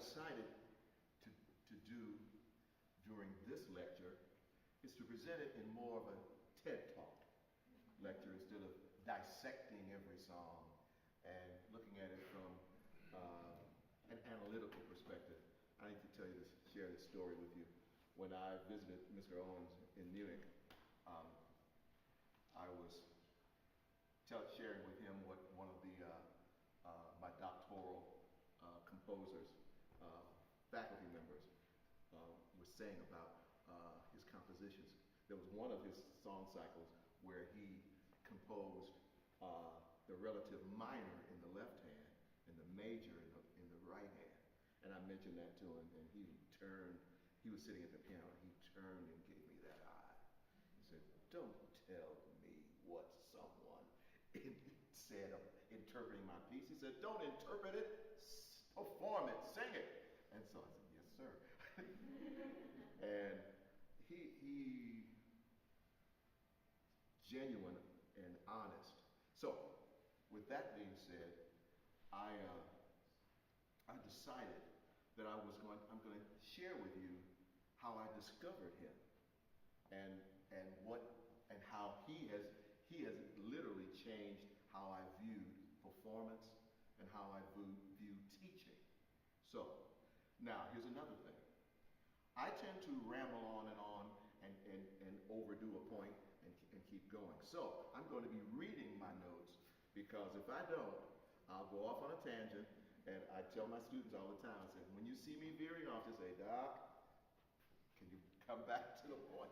decided to do during this lecture is to present it in more of a TED Talk lecture instead of dissecting every song and looking at it from an analytical perspective. I need to tell you this, share this story with you. When I visited Mr. Owens in Munich, I was sharing with him what one of my doctoral composers, faculty members, was saying about his compositions. There was one of his song cycles where he composed the relative minor in the left hand and the major in the right hand. And I mentioned that to him, and he turned. He was sitting at the piano. He turned and gave me that eye. He said, "Don't tell me what someone said interpreting my piece." He said, "Don't interpret it, perform it, sing it." And so I said, "Yes, sir." And he genuine and honest. So, with that being said, I decided that I'm going to share with you how I discovered him, and how he has literally changed how I viewed performance and how I viewed teaching. So, now here's another thing. I tend to ramble on and overdo a point and keep going. So I'm going to be reading my notes, because if I don't, I'll go off on a tangent. And I tell my students all the time, I say, when you see me veering off, just say, "Doc, can you come back to the point?"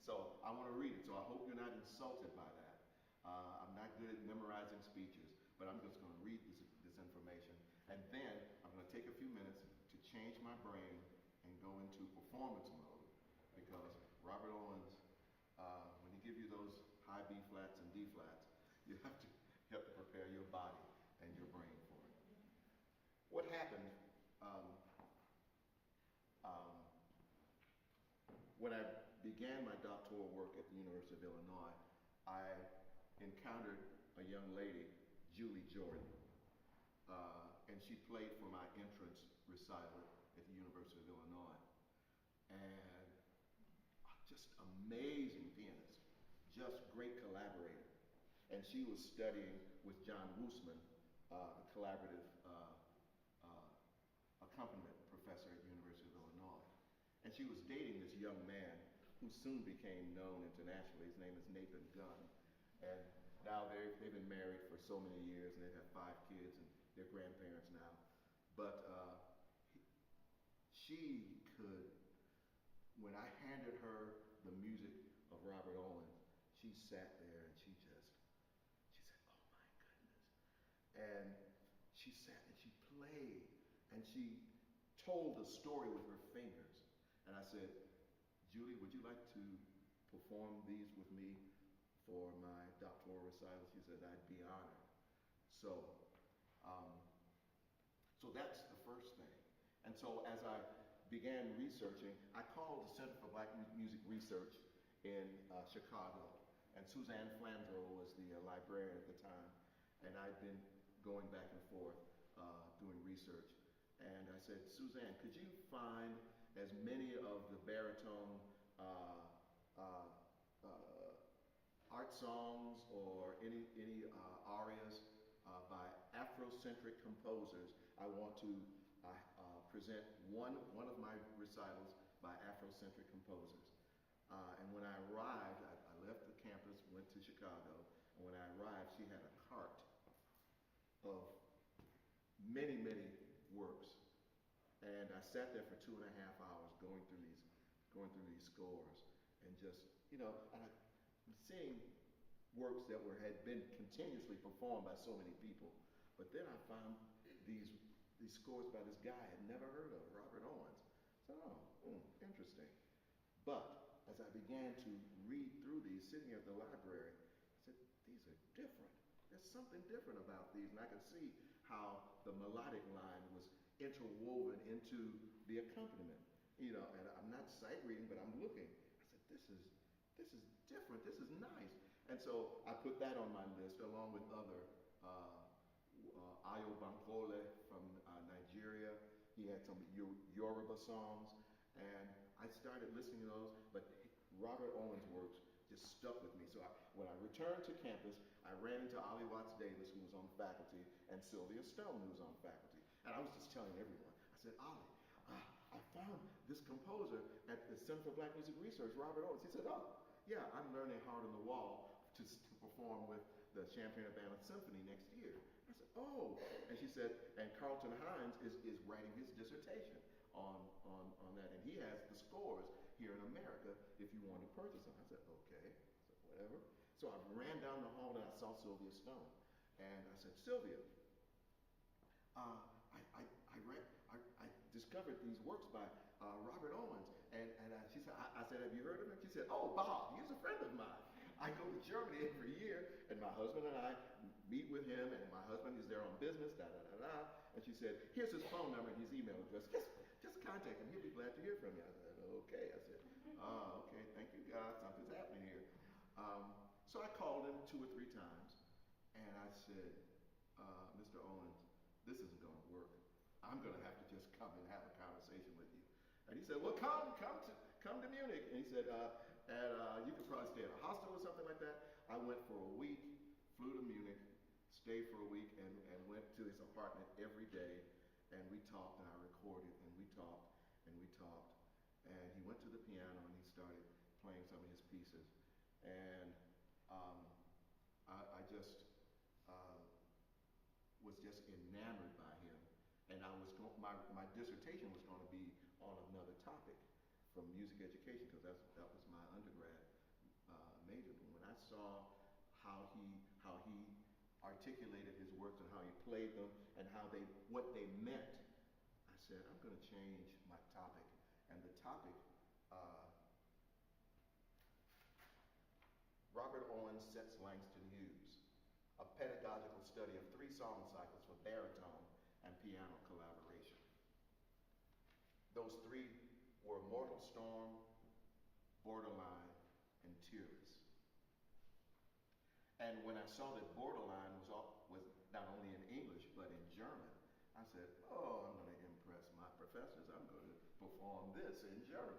So I want to read it. So I hope you're not insulted by that. I'm not good at memorizing speeches, but I'm just going to read this information. And then I'm going to take a few minutes to change my brain and go into performance mode, because Robert Owens, when he gives you those high B flats and D flats, you have to prepare your body and your brain for it. What happened when I began my doctoral work at the University of Illinois, I encountered a young lady, Julie Jordan, and she played for my entrance recital at the University of Illinois. And just amazing pianist, just great collaborator. And she was studying with John Woosman, a collaborative accompaniment professor at the University of Illinois. And she was dating this young man who soon became known internationally. His name is Nathan Gunn. And now they've been married for so many years, and they have 5 kids, and they're grandparents now. But she could, when I handed her the music of Robert Owens, she sat there and she said, "Oh my goodness." And she sat and she played, and she told the story with her fingers. And I said, "Julie, would you like to perform these with me for my doctoral recital?" She said, "I'd be honored." So, so that's the first thing. And so as I began researching, I called the Center for Black Music Research in Chicago, and Suzanne Flandreau was the librarian at the time, and I'd been going back and forth doing research. And I said, "Suzanne, could you find as many of the baritone art songs or any arias by Afrocentric composers? I want to present one of my recitals by Afrocentric composers." And when I arrived, I left the campus, went to Chicago, and when I arrived, she had a cart of many, many works. And I sat there for 2.5 hours going through these scores, and just, and I'm seeing works that had been continuously performed by so many people. But then I found these scores by this guy I had never heard of, Robert Owens. So, interesting. But as I began to read through these, sitting here at the library, I said, "These are different. There's something different about these." And I could see how the melodic line was interwoven into the accompaniment. And I'm not sight reading, but I'm looking. I said, this is different. This is nice. And so I put that on my list, along with other Ayo Bankole from Nigeria. He had some Yoruba songs, and I started listening to those, but Robert Owens' works just stuck with me. So when I returned to campus, I ran into Ollie Watts Davis, who was on faculty, and Sylvia Stone, who was on faculty. And I was just telling everyone, I said, Ollie, I found this composer at the Center for Black Music Research, Robert Owens. He said, oh, yeah, I'm learning Heart on the Wall to perform with the Champaign-Urbana Symphony next year. I said, oh. And she said, and Carlton Hines is writing his dissertation on that, and he has the scores here in America if you want to purchase them. I said, okay. I said, whatever. So I ran down the hall and I saw Sylvia Stone. And I said, Sylvia, I discovered these works by Robert Owens. And she said, I said, have you heard of him? She said, oh, Bob, he's a friend of mine. I go to Germany every year, and my husband and I meet with him, and my husband is there on business, da-da-da-da. And she said, here's his phone number and his email address. Just contact him. He'll be glad to hear from you. I said, okay. I said, okay, thank you, God. Something's happening here. So I called him 2 or 3 times, and I said, Mr. Owens, this isn't going to work. I'm going to have to just come and have a conversation with you. And he said, well, come to Munich. And he said, you could probably stay at a hostel or something like that. I went for a week, flew to Munich, stayed for a week, and went to his apartment every day. And we talked, and I recorded, and we talked, and we talked. And he went to the piano, and he started playing some of his pieces. And I just was just enamored by him. And my dissertation was going to be on another topic from music education, because that was my undergrad major. But when I saw how he articulated his works and how he played them and what they meant, I said, I'm going to change my topic. And the topic, Robert Owens sets Langston Hughes, a pedagogical study of 3 song cycles for baritone and piano collaboration. Those 3 were Mortal Storm, Borderline, and Tearless. And when I saw that Borderline was not only in English, but in German, I said, oh, I'm going to impress my professors. I'm going to perform this in German.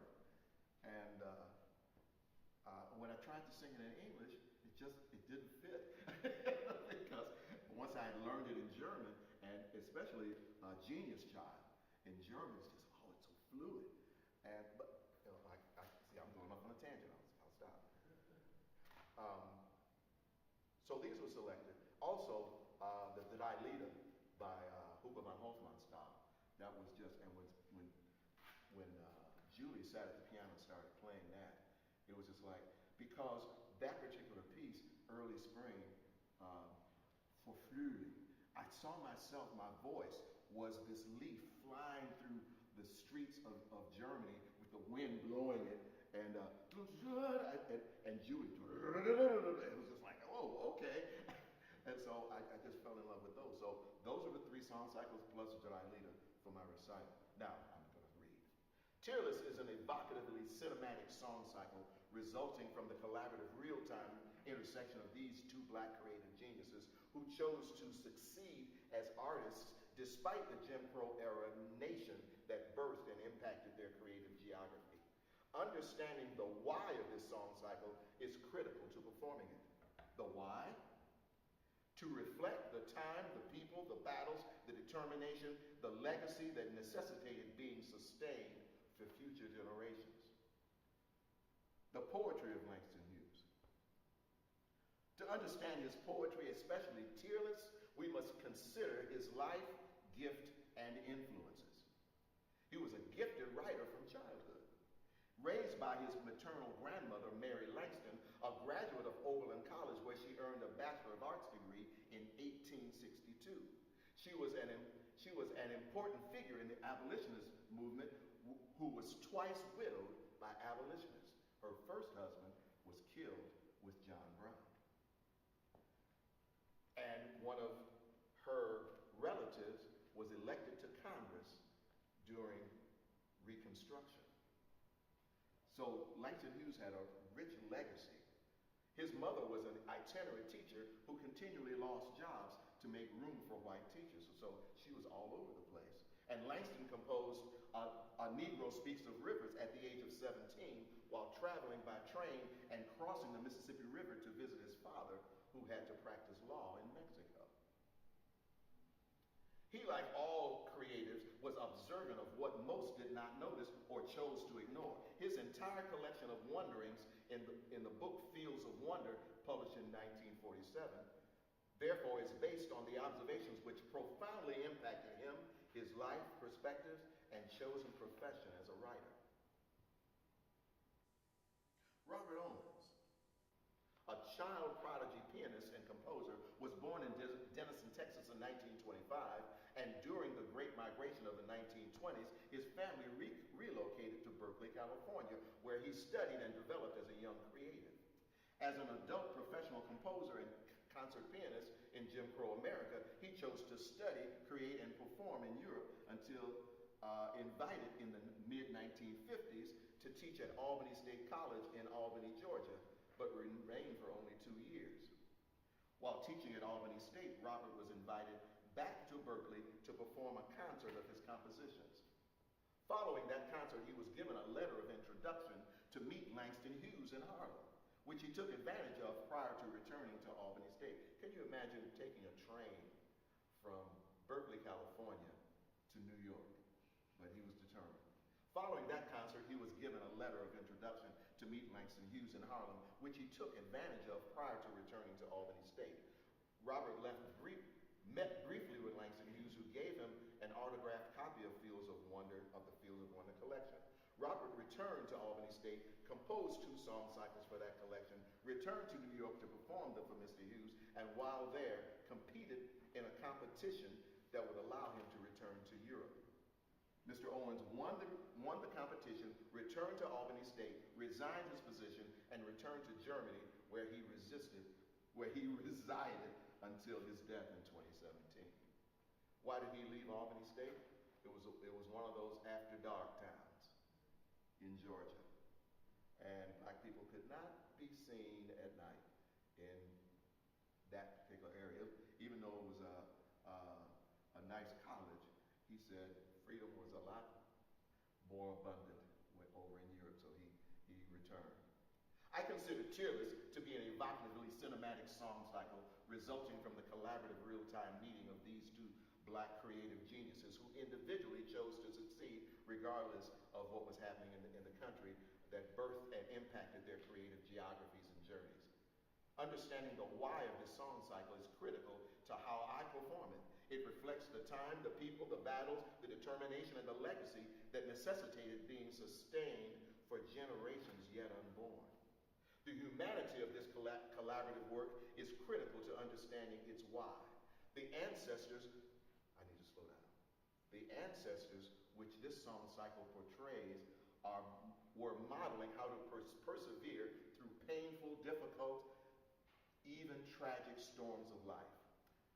And when I tried to sing it in English, it didn't fit. Because once I had learned it in German, and especially Genius Child, in German, it's just, oh, it's so fluid. But I see, I'm going off on a tangent. I'll stop. So these were selected. Also, the Die Lieder by Hugo van Hofmannsthal. That was just, and when Julie sat at the piano and started playing that, it was just like, because that particular piece, Early Spring, for Flügel, I saw myself, my voice was this leaf flying through the streets of Germany with the wind blowing it, and Julie, it was just like, oh, okay. And so I just fell in love with those. So those are the 3 song cycles plus Die Lieder for my recital. Now I'm going to read. Tearless is an evocatively cinematic song cycle resulting from the collaborative real-time intersection of these 2 Black creative geniuses who chose to succeed as artists despite the Jim Crow era nation that birthed and impacted their creative geography. Understanding the why of this song cycle is critical to performing it. The why? To reflect the time, the people, the battles, the determination, the legacy that necessitated being sustained for future generations. The poetry of Langston Hughes. To understand his poetry, especially Tearless, we must consider his life, gift, and influences. He was a gifted writer from childhood. Raised by his maternal grandmother, Mary Langston, a graduate of Oberlin College where she earned a Bachelor of Arts degree in 1862. She was an important figure in the abolitionist movement who was twice widowed by abolitionists. Her first husband was killed with John Brown. And one of her relatives was elected to Congress during Reconstruction. So Langston Hughes had a rich legacy. His mother was an itinerant teacher who continually lost jobs to make room for white teachers. So she was all over the place. And Langston composed A Negro Speaks of Rivers at the age of 17 while traveling by train and crossing the Mississippi River to visit his father, who had to practice law in Mexico. He, like all creatives, was observant of what most did not notice or chose to ignore. His entire collection of wanderings in the book Fields of Wonder, published in 1947, therefore is based on the observations which profoundly impacted him, his life, perspectives, and chosen profession as a writer. Robert Owens, a child prodigy pianist and composer, was born in Denison, Texas in 1925, and during the Great Migration of the 1920s, his family relocated to Berkeley, California, where he studied and developed as a young creative. As an adult professional composer and concert pianist in Jim Crow America, he chose to study, create, and perform in Europe until invited in the mid-1950s to teach at Albany State College in Albany, Georgia, but remained for only 2 years. While teaching at Albany State, Robert was invited back to Berkeley to perform a concert of his compositions. Following that concert, he was given a letter of introduction to meet Langston Hughes in Harlem, which he took advantage of prior to returning to Albany State. Can you imagine taking a train from Berkeley, California to New York? But he was determined. Following that concert, he was given a letter of introduction to meet Langston Hughes in Harlem, which he took advantage of prior to returning to Albany State. Robert met briefly with Langston Hughes, who gave him an autographed copy of the Fields of Wonder collection. Robert returned to Albany State, composed 2 song cycles for that collection, returned to New York to perform them for Mr. Hughes, and while there, competed in a competition that would allow him to return to Europe. Mr. Owens won the competition, returned to Albany State, resigned his position, and returned to Germany, where he resided until his death in 2017. Why did he leave Albany State? It was one of those after dark towns in Georgia, and black people could not be seen at night in that particular area, even though it was a nice college. He said freedom was a lot more abundant over in Europe, so he returned. I consider Tearless to be an evocatively cinematic song cycle resulting from the collaborative real-time meeting of these 2 black creative geniuses who individually chose to succeed regardless of what was happening in the country that birthed and impacted their creative geographies and journeys. Understanding the why of this song cycle is critical to how I perform it. It reflects the time, the people, the battles, the determination, and the legacy that necessitated being sustained for generations yet unborn. The humanity of this collaborative work is critical to understanding its why. The ancestors, I need to slow down. The ancestors which this song cycle portrays were modeling how to persevere through painful, difficult, even tragic storms of life.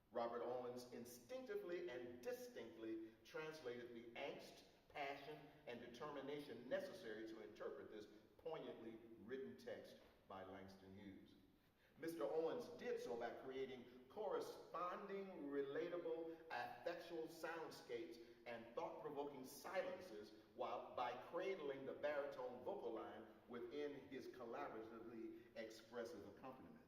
Robert Owens instinctively and distinctly translated the angst, passion, and determination necessary to interpret this poignantly written text by Langston Hughes. Mr. Owens did so by creating corresponding, relatable, affectual soundscapes and thought-provoking silences by cradling the baritone vocal line within his collaboratively expressive accompaniment.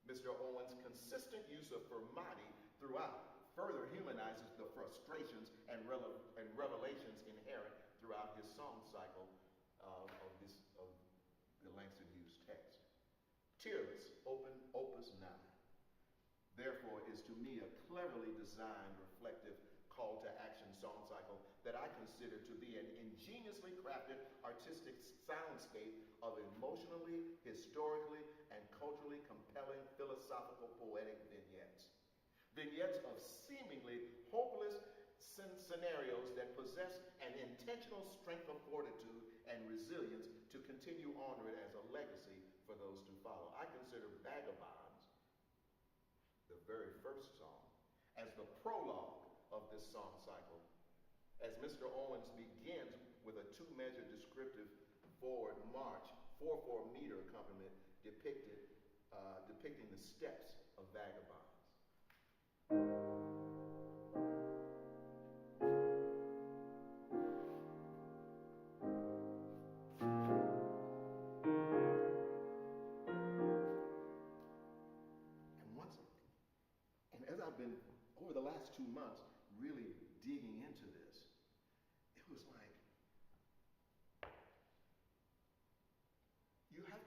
Mr. Owens' consistent use of fermati throughout further humanizes the frustrations and revelations inherent throughout his song cycle of the Langston Hughes text. Tearless, opus 9, therefore, is to me a cleverly designed, reflective call to action song cycle that I consider to be an ingeniously crafted artistic soundscape of emotionally, historically, and culturally compelling philosophical poetic vignettes. Vignettes of seemingly hopeless scenarios that possess an intentional strength of fortitude and resilience to continue onward as a legacy for those to follow. I consider Vagabonds, the very first song, as the prologue of this song cycle, as Mr. Owens begins with a 2-measure descriptive forward march, 4/4 meter accompaniment depicting the steps of vagabonds.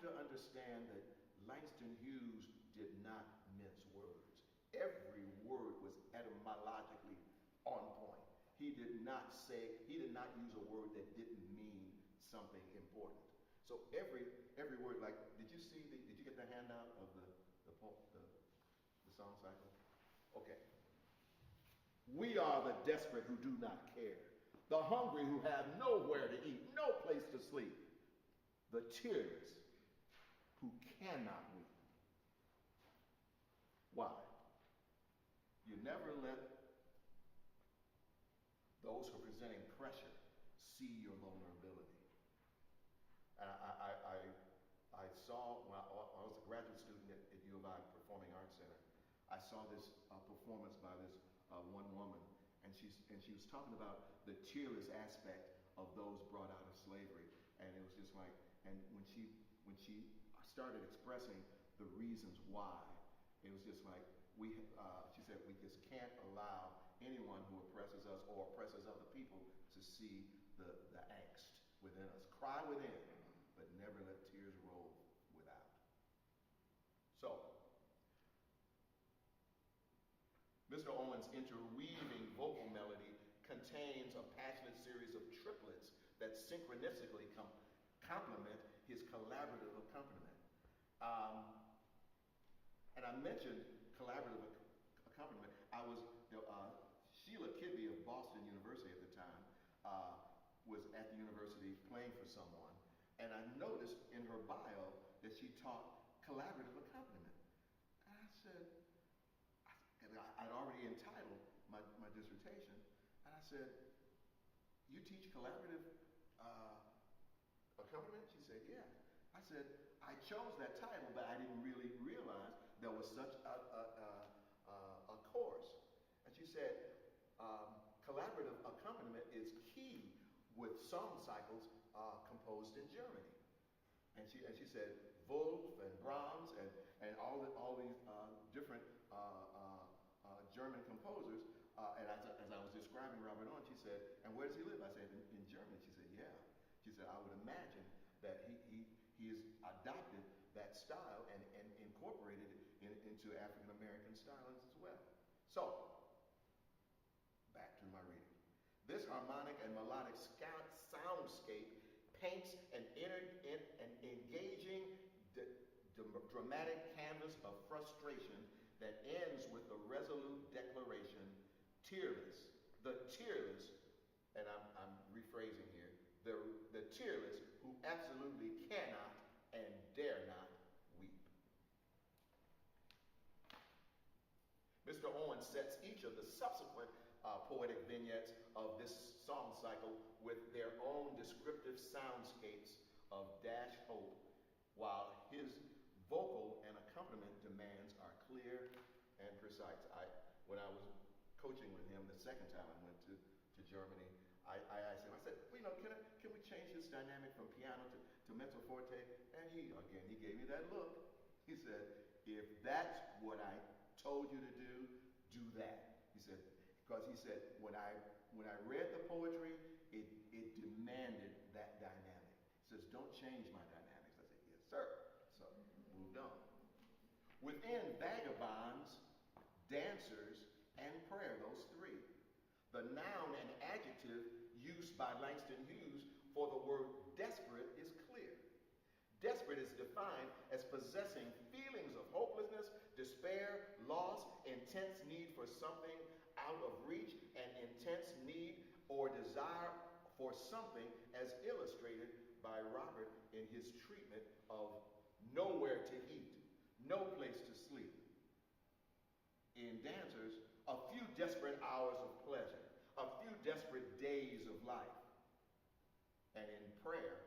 to understand that Langston Hughes did not mince words. Every word was etymologically on point. He did not use a word that didn't mean something important. So every word, like, did you get the handout of the song cycle? Okay. We are the desperate who do not care, the hungry who have nowhere to eat, no place to sleep, the tearless who cannot weep. Why? You never let those who are presenting pressure see your vulnerability. And I saw, when I was a graduate student at U of I Performing Arts Center, I saw this performance by this one woman, and she was talking about the tearless aspect of those brought out of slavery. And it was just like, and when she started expressing the reasons why, it was just like, she said, we just can't allow anyone who oppresses us or oppresses other people to see the angst within us. Cry within, but never let tears roll without. So, Mr. Owens' interweaving vocal melody contains a passionate series of triplets that synchronistically complement his collaborative accompaniment. And I mentioned collaborative accompaniment. Sheila Kidby of Boston University at the time was at the university playing for someone, and I noticed in her bio that she taught collaborative accompaniment. And I said, I'd already entitled my dissertation, and I said, you teach collaborative accompaniment? She said, yeah. I said, I chose that title, but I didn't really realize there was such a course. And she said, collaborative accompaniment is key with song cycles composed in Germany. And she said, Wolf and Brahms and all these different German composers. And as I was describing Robert Owen, she said, and where does he live? I said, in Germany. She said, yeah. She said, I would imagine that he has adopted that style and incorporated it into African American stylings as well. So, back to my reading. This harmonic and melodic soundscape paints an engaging, dramatic canvas of frustration that ends with the resolute declaration, tearless, the tearless, and I'm rephrasing here, the tearless who absolutely cannot and dare not weep. Mr. Owens sets each of the subsequent poetic vignettes of this song cycle with their own descriptive soundscapes of dashed hope, while his vocal and accompaniment demands are clear and precise. When I was coaching with him the second time I went to Germany, I asked him, I said, well, can we change this dynamic from piano to mezzo forte? And he gave me that look. He said, if that's what I told you to do that. He said, because he said, when I read the poetry, it demanded that dynamic. He says, don't change my dynamics. I said, yes, sir. So, moved on. Within vagabonds, dancers, and prayer, those three, the noun and adjective used by Langston Hughes for the word desperate is clear. Desperate is defined as possessing feelings of hopelessness, despair, loss, intense need for something out of reach, and intense need or desire for something, as illustrated by Robert in his treatment of nowhere to eat, no place to sleep. In dancers, a few desperate hours of pleasure, a few desperate days of life. And in prayer,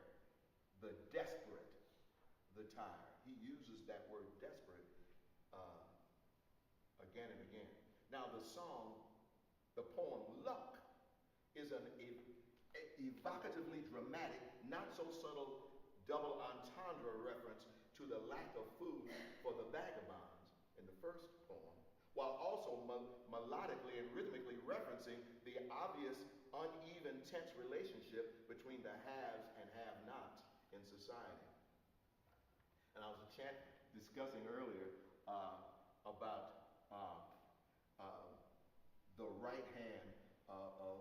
the desperate, the tired. He uses that word desperate again and again. Now the poem Luck is an evocatively dramatic, not so subtle double entendre reference to the lack of food for the vagabonds in the first poem, while also melodically and rhythmically referencing the obvious uneven, tense relationship between the haves and have-nots in society. discussing earlier about the right hand of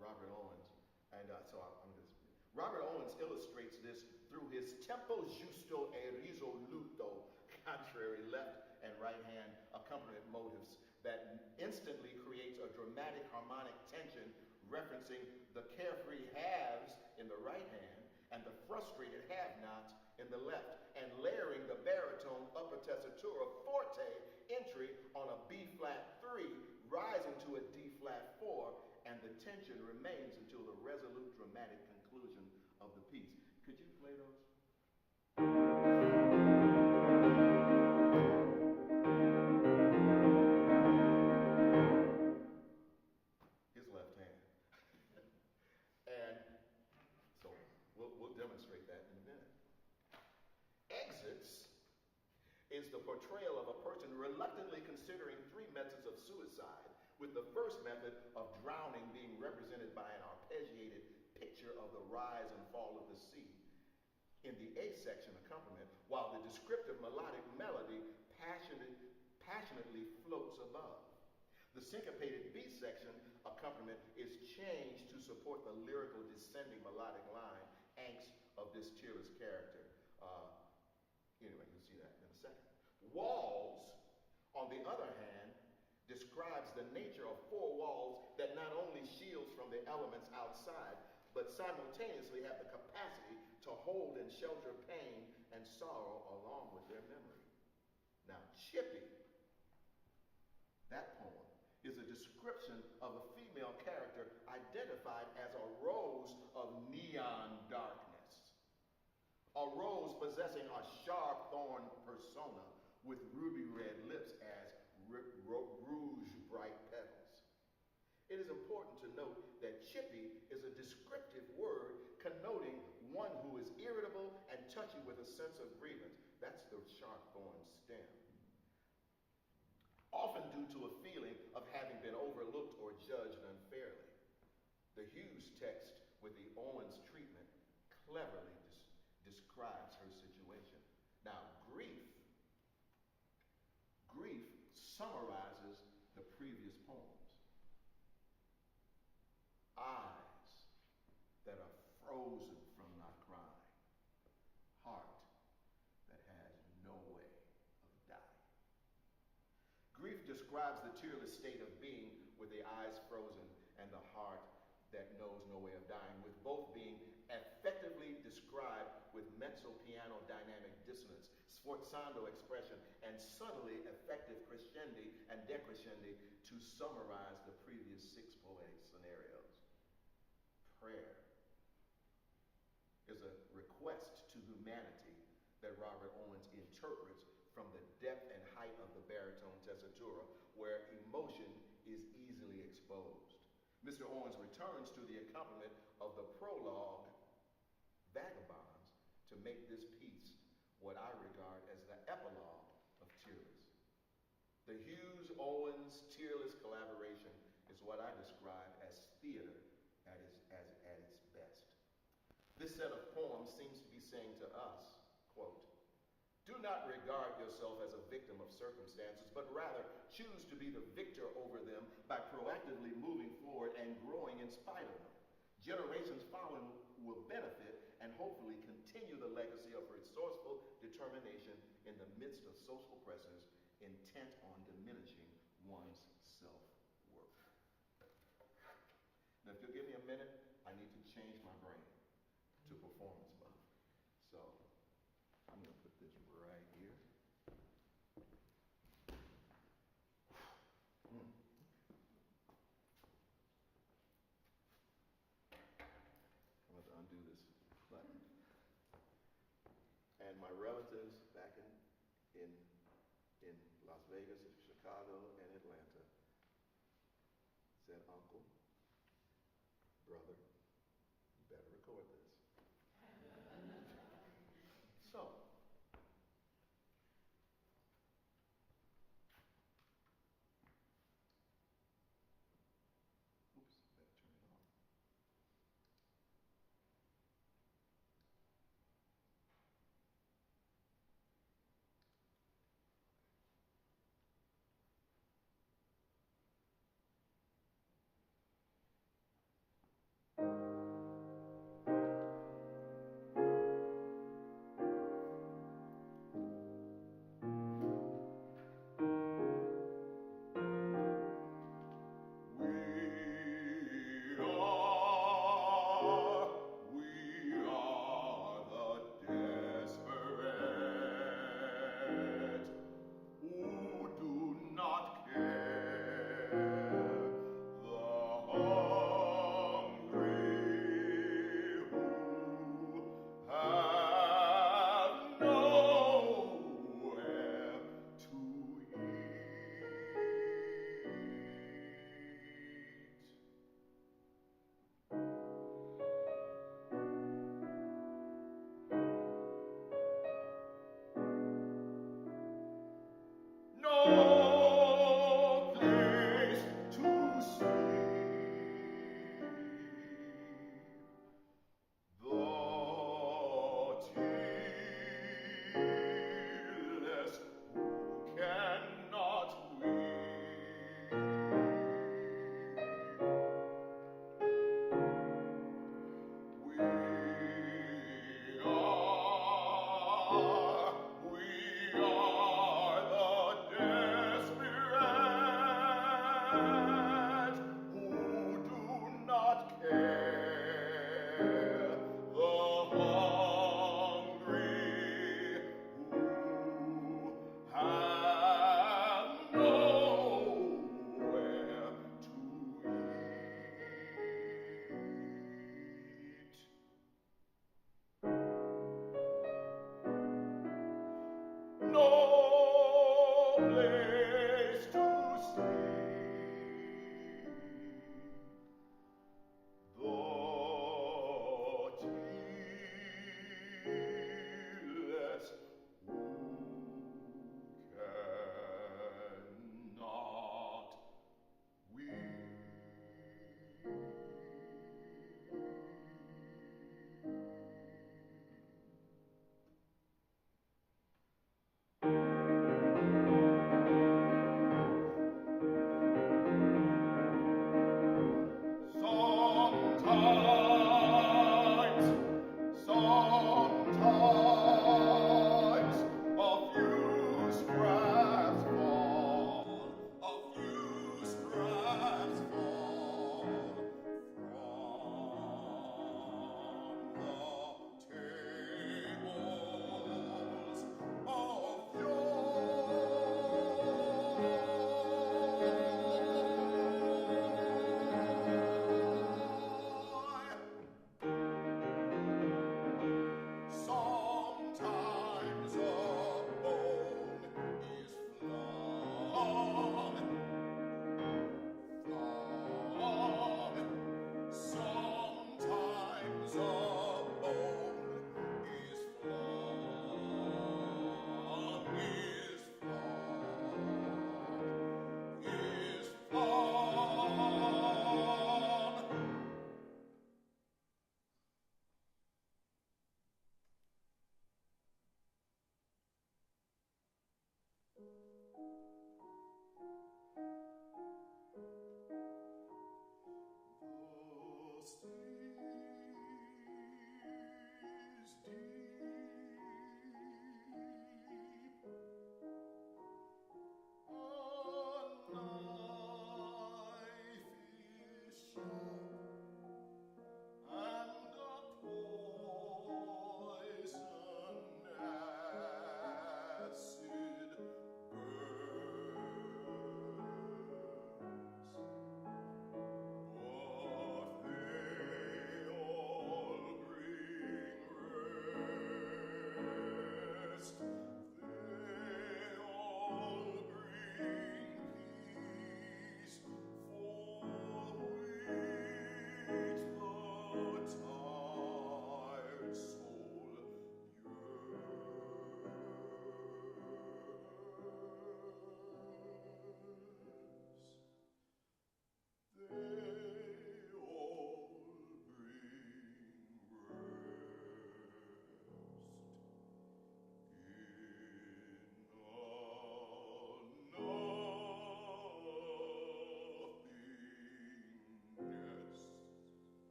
Robert Owens. And I'm just, Robert Owens illustrates this through his tempo giusto e risoluto, contrary left and right hand accompaniment motives that instantly creates a dramatic harmonic tension referencing the carefree halves in the right hand and the frustrated have-nots in the left, and layering the baritone upper tessitura forte entry on a B-flat 3, rising to a D-flat 4, and the tension remains until the resolute dramatic conclusion of the piece. Could you play those? His left hand. And so we'll demonstrate that in a minute. Exits is the portrayal of a person reluctantly considering three methods of suicide, with the first method of drowning being represented by an arpeggiated picture of the rise and fall of the sea in the A section accompaniment, while the descriptive melodic melody passionately floats above. The syncopated B section accompaniment is changed to support the lyrical descending melodic line, angst of this tearless character. Anyway, you'll see that in a second. Walls, on the other hand, describes the nature of four walls that not only shields from the elements outside, but simultaneously have the capacity to hold and shelter pain and sorrow along with their memory. Now, Chippy, that poem, is a description of a female character identified as a rose of neon darkness. A rose possessing a sharp thorn persona with ruby red lips as rouge bright petals. It is important to note that chippy is a descriptive word connoting one who is irritable and touchy with a sense of grievance. That's the sharp thorn stem. Often due to a feeling of having been overlooked or judged unfairly. The Hughes text with the Owens treatment cleverly describes her situation. Now, grief summarizes the previous poems. Eyes that are frozen from not crying. Heart that has no way of dying. Grief describes the tearless state of being with the eyes frozen and the heart that knows no way of dying, with both being effectively described with mezzo-piano dynamic dissonance, sforzando expression, and subtly effective crescendi and decrescendi to summarize the previous 6 poetic scenarios. Prayer is a request to humanity that Robert Owens interprets from the depth and height of the baritone tessitura, where emotion is easily exposed. Mr. Owens returns to the accompaniment of the prologue, Vagabonds, to make this piece what I regard as the epilogue of Tearless. The Hughes-Owens tearless collaboration is what I describe as theater at its best. This set of poems seems to be saying to us, quote, do not regard yourself as a victim of circumstances, but rather choose to be the victor over them by proactively moving forward and growing in spite of them. Generations following will benefit and hopefully continue the legacy of resourceful determination in the midst of social pressures intent on diminishing one's self-worth. Now, if you'll give me a minute, I need to change my brain to performance mode. So I'm going to put this right here. I'm going to undo this button. And my relatives back in Las Vegas, Chicago, and Atlanta said, Uncle, brother, you better record this.